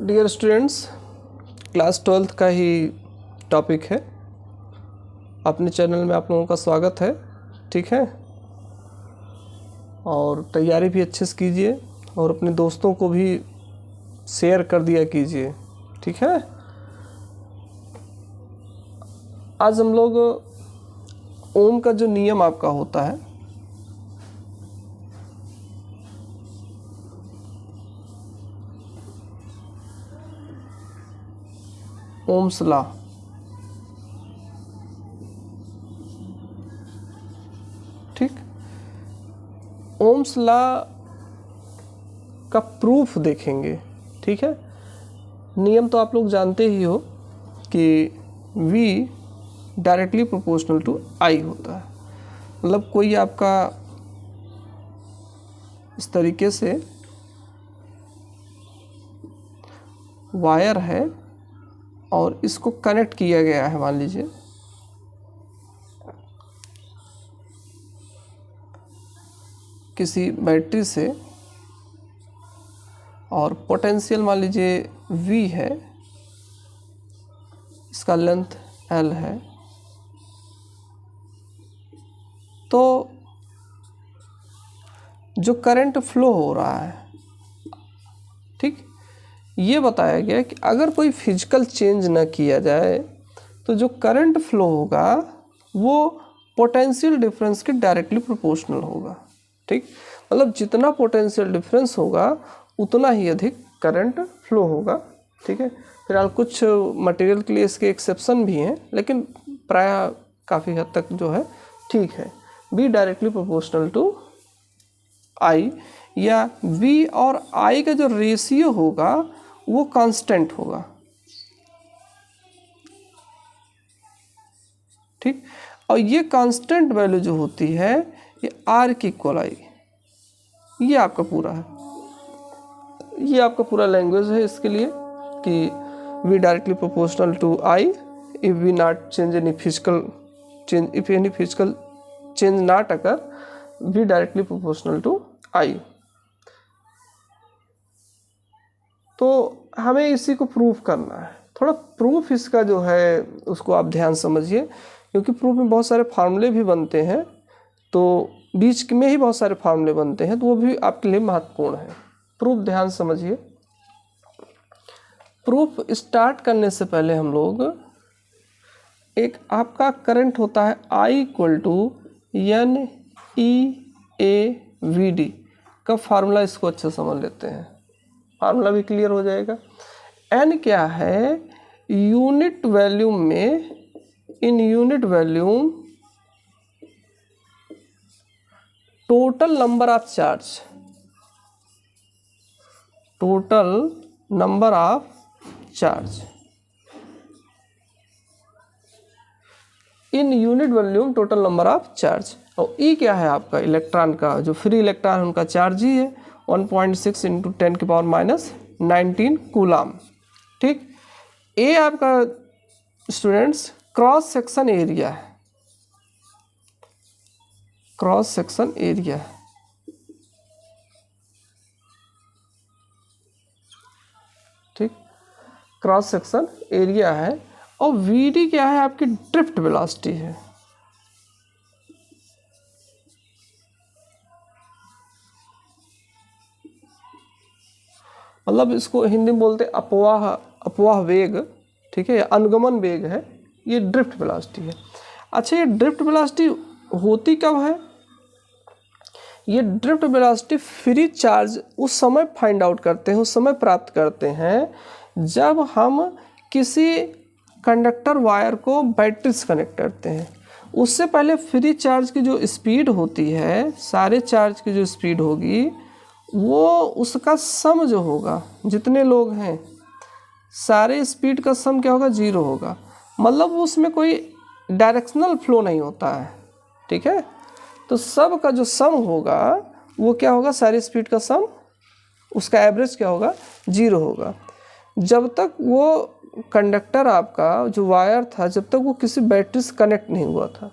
Dear students, class 12th का ही topic है। अपने चैनल में आप लोगों का स्वागत है। ठीक है, और तैयारी भी अच्छे से कीजिए और अपने दोस्तों को भी शेयर कर दिया कीजिए। ठीक है, आज हम लोग ओम का जो नियम आपका होता है ओम्स लॉ, ठीक, ओम्स लॉ का प्रूफ देखेंगे। ठीक है, नियम तो आप लोग जानते ही हो कि V directly proportional to I होता है। मतलब कोई आपका इस तरीके से वायर है और इसको कनेक्ट किया गया है, मान लीजिए किसी बैटरी से, और पोटेंशियल मान लीजिए V है, इसका लेंथ L है। तो जो करंट फ्लो हो रहा है, ठीक, ये बताया गया कि अगर कोई फिजिकल चेंज ना किया जाए तो जो करंट फ्लो होगा वो पोटेंशियल डिफरेंस के डायरेक्टली प्रोपोर्शनल होगा। ठीक, मतलब जितना पोटेंशियल डिफरेंस होगा उतना ही अधिक करंट फ्लो होगा। ठीक है, फिलहाल कुछ मटेरियल के लिए इसके एक्सेप्शन भी हैं, लेकिन प्रायः काफ़ी हद तक जो है ठीक है। बी डायरेक्टली प्रोपोर्शनल टू आई, या V और I का जो रेशियो होगा वो कांस्टेंट होगा। ठीक, और ये कांस्टेंट वैल्यू जो होती है ये R की इक्वल आएगी। ये आपका पूरा है, ये आपका पूरा लैंग्वेज है इसके लिए कि V directly proportional to I if we not change any physical change, if any physical change not occur, V directly proportional to I। तो हमें इसी को प्रूफ करना है। थोड़ा प्रूफ इसका जो है उसको आप ध्यान समझिए, क्योंकि प्रूफ में बहुत सारे फार्मूले भी बनते हैं, तो बीच में ही बहुत सारे फार्मूले बनते हैं, तो वो भी आपके लिए महत्वपूर्ण है। प्रूफ ध्यान समझिए। प्रूफ स्टार्ट करने से पहले हम लोग एक आपका करंट होता है I इक्वल टू NEAVD का फार्मूला, इसको अच्छे समझ लेते हैं, फार्मूला भी क्लियर हो जाएगा। N क्या है, यूनिट वॉल्यूम में, in unit volume total number of charge, total number of charge in unit volume total number of charge. और E क्या है आपका, इलेक्ट्रॉन का, जो फ्री इलेक्ट्रॉन उनका चार्ज ही है 1.6 इंटू 10⁻⁻19 कूलाम। ठीक, ए आपका स्टूडेंट्स क्रॉस सेक्शन एरिया है, क्रॉस सेक्शन एरिया है। ठीक, क्रॉस सेक्शन एरिया है। और VD क्या है, आपकी ड्रिफ्ट वेलोसिटी है। मतलब इसको हिंदी में बोलते अपवाह, अपवाह वेग, ठीक है, या अनुगमन वेग है, ये ड्रिफ्ट वेलोसिटी है। अच्छा, ये ड्रिफ्ट वेलोसिटी होती कब है? ये ड्रिफ्ट वेलोसिटी फ्री चार्ज उस समय फाइंड आउट करते हैं, उस समय प्राप्त करते हैं जब हम किसी कंडक्टर वायर को बैटरी से कनेक्ट करते हैं। उससे पहले फ्री चार्ज की जो स्पीड होती है, सारे चार्ज की जो स्पीड होगी, वो उसका सम जो होगा, जितने लोग हैं सारे स्पीड का सम क्या होगा, 0 होगा। मतलब उसमें कोई डायरेक्शनल फ्लो नहीं होता है। ठीक है, तो सब का जो सम होगा वो क्या होगा, सारी स्पीड का सम, उसका एवरेज क्या होगा, 0 होगा। जब तक वो कंडक्टर आपका जो वायर था, जब तक वो किसी बैटरी से कनेक्ट नहीं हुआ था।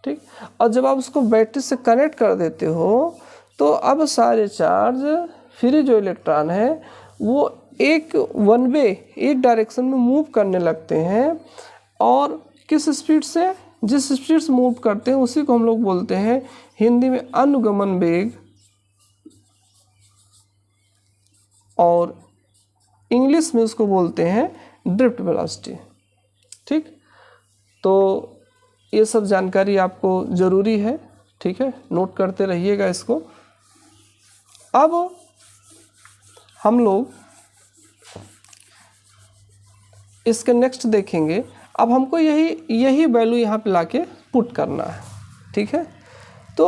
ठीक, और जब आप उसको बैटरी से कनेक्ट कर देते हो तो अब सारे चार्ज, फ्री जो इलेक्ट्रॉन है वो एक वन वे, एक डायरेक्शन में मूव करने लगते हैं, और किस स्पीड से, जिस स्पीड से मूव करते हैं उसी को हम लोग बोलते हैं हिंदी में अनुगमन वेग, और इंग्लिश में उसको बोलते हैं ड्रिफ्ट वेलोसिटी। ठीक, तो ये सब जानकारी आपको ज़रूरी है, ठीक है, नोट करते रहिएगा इसको। अब हम लोग इसके नेक्स्ट देखेंगे। अब हमको यही वैल्यू यहाँ पे लाके पुट करना है, ठीक है। तो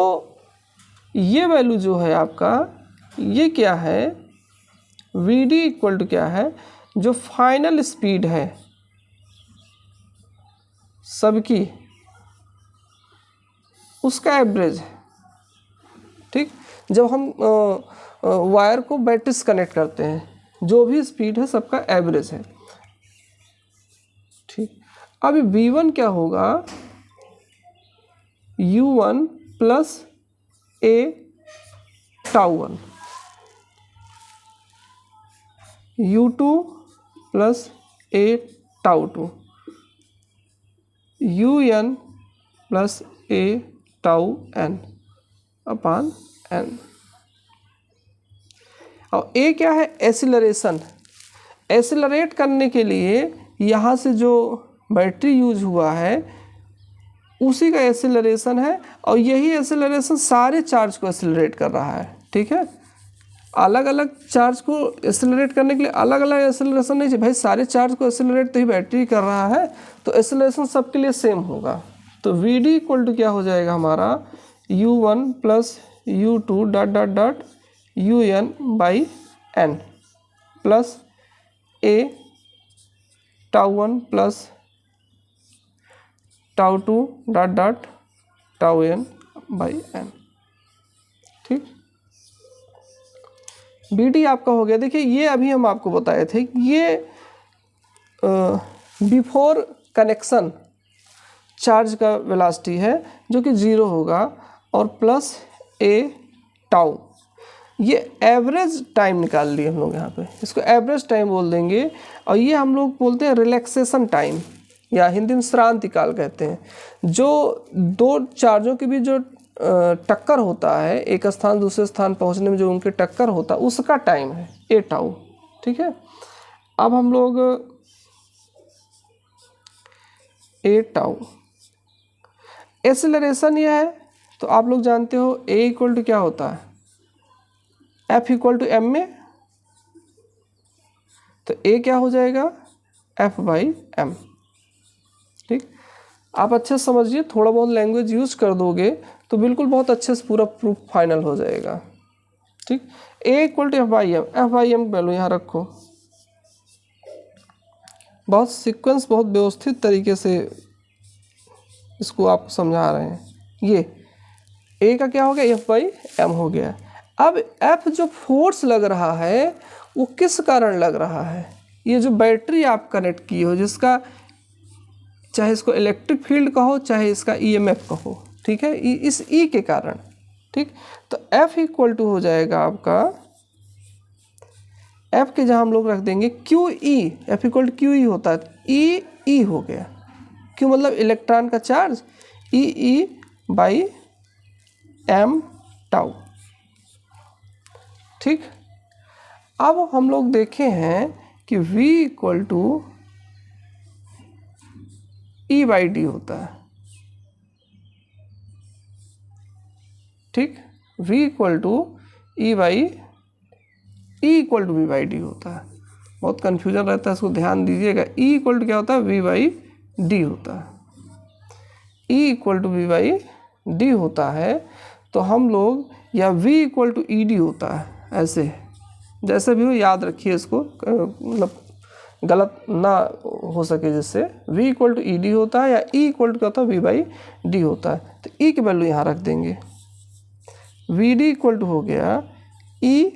ये वैल्यू जो है आपका, ये क्या है, Vd इक्वल टू क्या है, जो फाइनल स्पीड है सबकी, उसका एवरेज है। ठीक, जब हम वायर को बैटरी से कनेक्ट करते हैं, जो भी स्पीड है सबका एवरेज है। ठीक, अभी V1 क्या होगा, U1 plus A τ1, U2 plus A τ2, UN plus A τn upon n। और A क्या है, एसिलरेशन। एसिलरेट करने के लिए यहाँ से जो बैटरी यूज हुआ है उसी का एसिलरेशन है, और यही एसिलरेशन सारे चार्ज को एसिलरेट कर रहा है। ठीक है, अलग अलग चार्ज को एसिलरेट करने के लिए अलग अलग एसिलरेशन नहीं चाहिए भाई, सारे चार्ज को एसिलरेट तो ही बैटरी कर रहा है, तो एसिलरेशन सबके लिए सेम होगा। तो Vd इक्वल टू क्या हो जाएगा हमारा, U1 plus U2 dot dot dot UN by n plus A τ1 plus τ2 dot डॉट τn बाई n। ठीक, Vd आपका हो गया। देखिए ये अभी हम आपको बताए थे कि ये बिफोर कनेक्शन चार्ज का वेलोसिटी है जो कि 0 होगा, और प्लस A τ, ये एवरेज टाइम निकाल लिए हम लोग यहाँ पे, इसको एवरेज टाइम बोल देंगे। और ये हम लोग बोलते हैं रिलैक्सेशन टाइम, या हिंदी में श्रांति काल कहते हैं। जो दो चार्जों के बीच जो टक्कर होता है, एक स्थान दूसरे स्थान पहुँचने में जो उनके टक्कर होता है, उसका टाइम है A τ। ठीक है, अब हम लोग A τ, एसिलरेशन यह है, तो आप लोग जानते हो A इक्वल टू क्या होता है, F इक्वल टू m में, तो A क्या हो जाएगा, F बाई m। ठीक, आप अच्छे से समझिए, थोड़ा बहुत लैंग्वेज यूज कर दोगे तो बिल्कुल बहुत अच्छे से पूरा प्रूफ फाइनल हो जाएगा। ठीक, A equal to F by m, F by m value यहाँ रखो, बहुत सीक्वेंस, बहुत व्यवस्थित तरीके से इसको आप समझा रहे हैं। ये A का क्या हो गया, F बाई m हो गया। अब F जो फोर्स लग रहा है वो किस कारण लग रहा है, ये जो बैटरी आप कनेक्ट की हो, जिसका चाहे इसको इलेक्ट्रिक फील्ड कहो चाहे इसका EMF कहो, ठीक है, इस E के कारण। ठीक, तो F इक्वल टू हो जाएगा आपका, F के जहाँ हम लोग रख देंगे QE, F equal to QE होता है, E हो गया, Q मतलब इलेक्ट्रॉन का चार्ज, E बाई m τ। ठीक, अब हम लोग देखे हैं कि V equal to E by D होता है। ठीक, V equal to E equal to V by D होता है। बहुत कन्फ्यूजन रहता है, इसको ध्यान दीजिएगा। E इक्वल टू क्या होता है, V बाई डी होता है। E equal to V by D होता है, तो हम लोग, या V equal to E D होता है, ऐसे जैसे भी हो याद रखिए इसको, मतलब गलत ना हो सके, जिससे V equal to E D होता है, या E इक्वल टू क्या होता है, V बाई डी होता है। तो E की वैल्यू यहाँ रख देंगे, Vd इक्वल टू हो गया E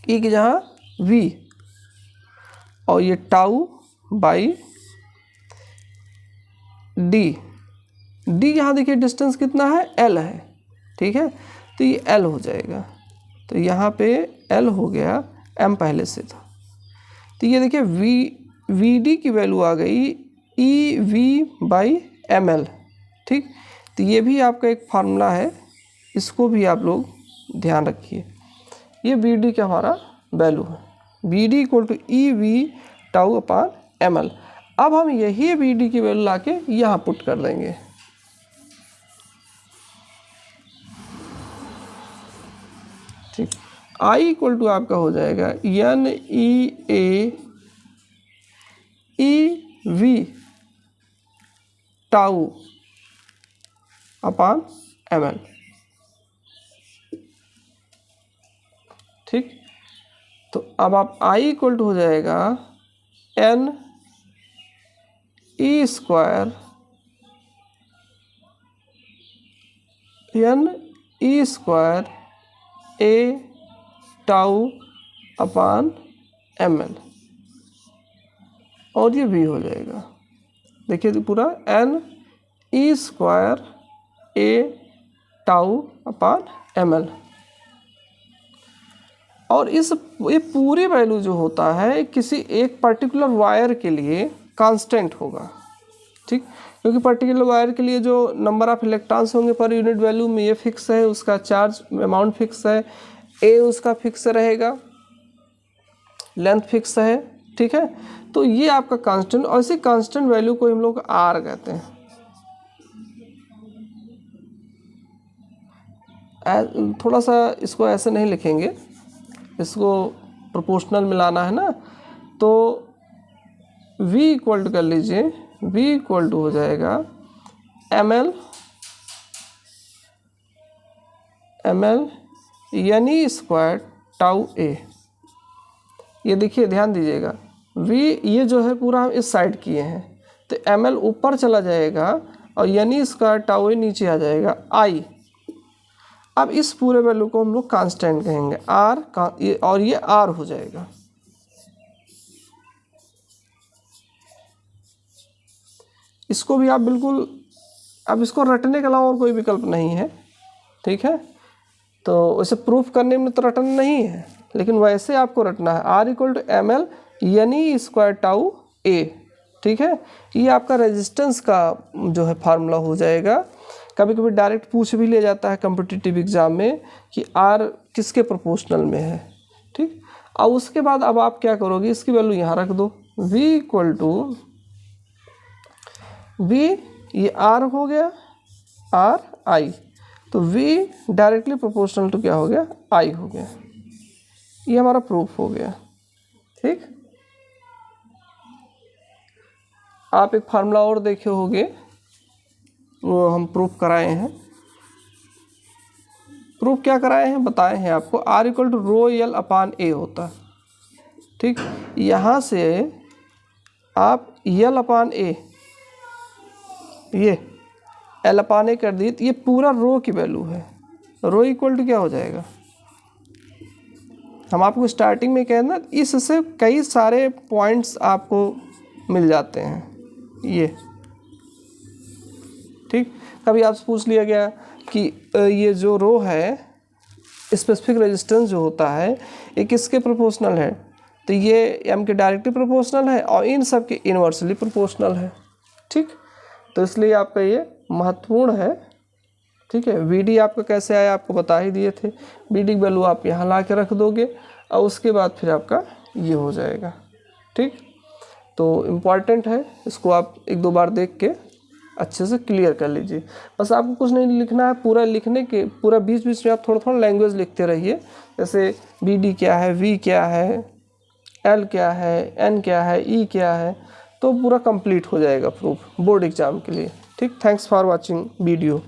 की जहाँ V, और ये τ बाई D यहाँ देखिए डिस्टेंस कितना है, L है। ठीक है, तो ये L हो जाएगा, तो यहाँ पे L हो गया, m पहले से था। तो ये देखिए वी डी की वैल्यू आ गई E V by M L, ठीक। तो ये भी आपका एक फार्मूला है, इसको भी आप लोग ध्यान रखिए। ये वी डी का हमारा वैल्यू है, V D equal to E V tau upon M L. अब हम यही वी डी की वैल्यू ला के यहाँ पुट कर देंगे, ठीक। आई इक्वल टू आपका हो जाएगा एन ई ए ई V tau upon M L, ठीक। तो अब आप आई इक्वल टू हो जाएगा एन ई स्क्वायर ए टाउ अपान एम एल, और ये भी हो जाएगा। देखिए तो पूरा एन ई स्क्वायर ए टाउ अपान एम एल। और ये पूरी वैल्यू जो होता है किसी एक पर्टिकुलर वायर के लिए कांस्टेंट होगा, ठीक। क्योंकि पर्टिकुलर वायर के लिए जो नंबर ऑफ इलेक्ट्रॉन्स होंगे पर यूनिट वैल्यू में ये फिक्स है, उसका चार्ज अमाउंट फिक्स है, ए उसका फिक्स रहेगा, लेंथ फिक्स है, ठीक है। तो ये आपका कांस्टेंट, और इसी कांस्टेंट वैल्यू को हम लोग आर कहते हैं। थोड़ा सा इसको ऐसे नहीं लिखेंगे, इसको प्रोपोर्शनल मिलाना है ना, तो v इक्वल टू कर लीजिए, v इक्वल टू हो जाएगा एम एल यानी स्क्वायर टाउ ए। ये देखिए ध्यान दीजिएगा, v ये जो है पूरा हम इस साइड किए हैं, तो एम एल ऊपर चला जाएगा और यानी स्क्वायर टाउ ए नीचे आ जाएगा आई। अब इस पूरे वैल्यू को हम लोग कांस्टेंट कहेंगे आर का, और ये आर हो जाएगा। इसको भी आप बिल्कुल, अब इसको रटने के अलावा और कोई विकल्प नहीं है, ठीक है। तो वैसे प्रूफ करने में तो रटना नहीं है, लेकिन वैसे आपको रटना है R equal to M L यानी स्क्वायर टाउ ए, ठीक है। ये आपका रेजिस्टेंस का जो है फार्मूला हो जाएगा। कभी कभी डायरेक्ट पूछ भी लिया जाता है कॉम्पिटिटिव एग्जाम में कि आर किसके प्रोपोर्शनल में है, ठीक। और उसके बाद अब आप क्या करोगे, इसकी वैल्यू यहाँ रख दो, v इक्वल टू v, ये r हो गया r i, तो v डायरेक्टली प्रोपोर्शनल टू क्या हो गया, i हो गया। ये हमारा प्रूफ हो गया, ठीक। आप एक फार्मूला और देखे होंगे, वो हम प्रूफ कराए हैं। प्रूफ क्या कराए हैं बताए हैं आपको, r equal to rho L upon A होता है, ठीक। यहाँ से आप एल अपान ए, ये एल अपान ए कर दिए, तो ये पूरा रो की वैल्यू है। रो इक्वल टू क्या हो जाएगा, हम आपको स्टार्टिंग में कह ना, इससे कई सारे पॉइंट्स आपको मिल जाते हैं, ये, ठीक। कभी आपसे पूछ लिया गया कि ये जो रो है, स्पेसिफिक रेजिस्टेंस जो होता है ये किसके प्रोपोर्शनल है, तो ये एम के डायरेक्टली प्रोपोर्शनल है और इन सब के इन्वर्सली प्रोपोर्शनल है, ठीक। तो इसलिए आपका ये महत्वपूर्ण है, ठीक है। वी डी आपका कैसे आया आपको बता ही दिए थे, वी डी वैल्यू आप यहाँ ला के रख दोगे और उसके बाद फिर आपका ये हो जाएगा, ठीक। तो इम्पॉर्टेंट है, इसको आप एक दो बार देख के अच्छे से क्लियर कर लीजिए। बस आपको कुछ नहीं लिखना है, पूरा लिखने के पूरा बीच बीच में आप थोड़ा थोड़ा लैंग्वेज लिखते रहिए, जैसे बी डी क्या है, वी क्या है, एल क्या है, एन क्या है, ई क्या है, तो पूरा कंप्लीट हो जाएगा प्रूफ बोर्ड एग्जाम के लिए, ठीक। Thanks for watching video.